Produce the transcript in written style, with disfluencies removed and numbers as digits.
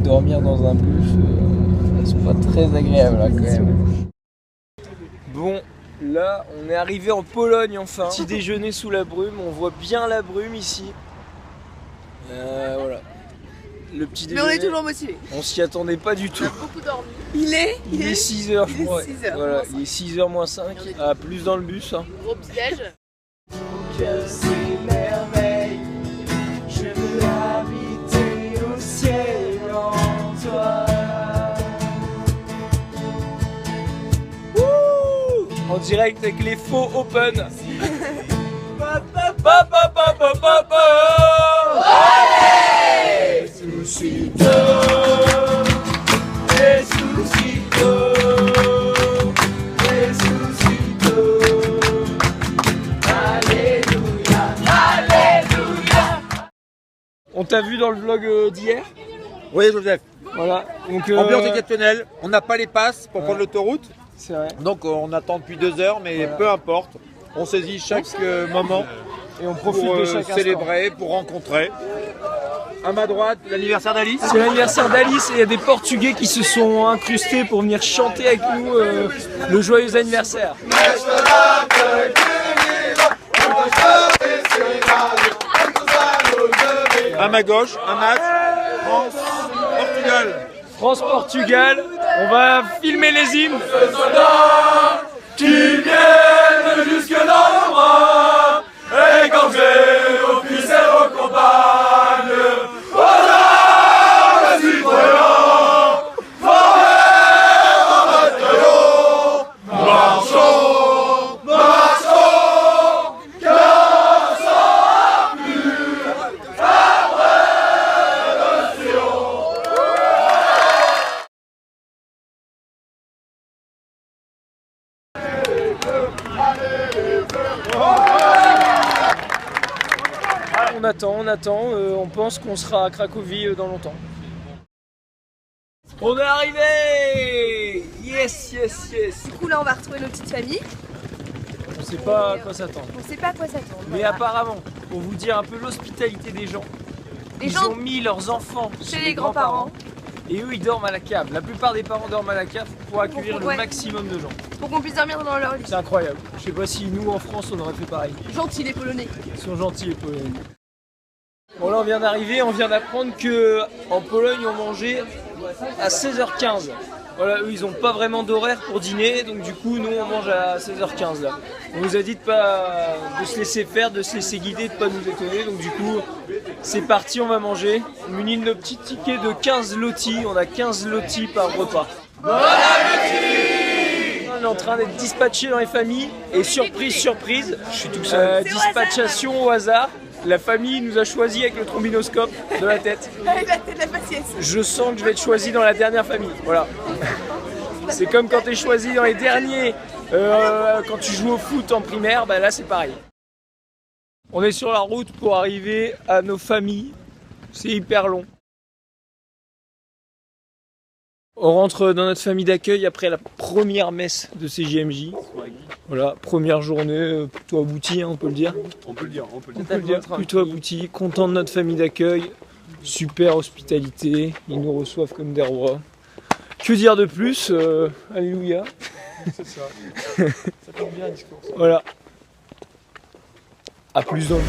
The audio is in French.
dormir dans un bus, c'est pas très agréable là quand même. Bon, là on est arrivé en Pologne enfin. Petit déjeuner sous la brume, on voit bien la brume ici. Voilà. Le petit déjeuner. Mais on est toujours motivés. On s'y attendait pas du tout. On a beaucoup dormi. Il est 6h je crois. 6h. Voilà, il est 6h moins 5. Ah, plus dans le bus. Hein. Gros petit déj. Que ces merveilles, je veux habiter au ciel en toi. En direct avec les faux open. On t'a vu dans le vlog d'hier? Oui, Joseph. Voilà. Donc, Ambiance exceptionnelle. On n'a pas les passes pour prendre l'autoroute. C'est vrai. Donc on attend depuis 2 heures, mais Voilà. peu importe. On saisit chaque moment Et on profite pour de chaque instant. célébrer, pour rencontrer. À ma droite, l'anniversaire d'Alice. C'est l'anniversaire d'Alice et il y a des Portugais qui se sont incrustés pour venir chanter avec nous le joyeux anniversaire. À ma gauche, un match France-Portugal. France-Portugal, on va filmer les hymnes. Qui viennent jusque dans nos bras, égorgés au fils et aux compagnes. Aux armes citoyens, formés en bataillon, marchons, marchons, car sans plus après le Sion. On attend, on pense qu'on sera à Cracovie dans longtemps. On est arrivé! Yes, yes, yes! Du coup là on va retrouver nos petites familles. On sait pas à quoi s'attendre. On sait pas à quoi s'attendre. Mais voilà. apparemment, pour vous dire un peu l'hospitalité des gens, Les ils gens ont mis leurs enfants chez les grands-parents et eux ils dorment à la cave. La plupart des parents dorment à la cave pour accueillir le Ouais. maximum de gens. pour qu'on puisse dormir dans leur lit. C'est incroyable. Je sais pas si nous en France on aurait fait pareil. Gentil les Polonais. Ils sont gentils les Polonais. Bon là on vient d'arriver, on vient d'apprendre que en Pologne on mangeait à 16h15. Voilà, eux ils ont pas vraiment d'horaire pour dîner, donc du coup nous on mange à 16h15 là. On nous a dit de se laisser faire, de se laisser guider, de pas nous étonner, donc du coup c'est parti, on va manger. On munit de nos petits tickets de 15 lotis, on a 15 lotis par repas. On est en train d'être dispatché dans les familles et surprise, surprise, je suis tout seul. Dispatchation au hasard. La famille nous a choisi avec le trombinoscope de la tête. Avec la tête de la faciès. Je sens que je vais être choisi dans la dernière famille. Voilà. C'est comme quand tu es choisi dans les derniers, quand tu joues au foot en primaire, bah là c'est pareil. On est sur la route pour arriver à nos familles. C'est hyper long. On rentre dans notre famille d'accueil après la première messe de CJMJ. Voilà, première journée plutôt aboutie, hein, on peut le dire. On peut le dire. Plutôt abouti, content de notre famille d'accueil, super hospitalité, ils nous reçoivent comme des rois. Que dire de plus, alléluia. C'est ça. Ça tombe bien le discours. Voilà. À plus dans le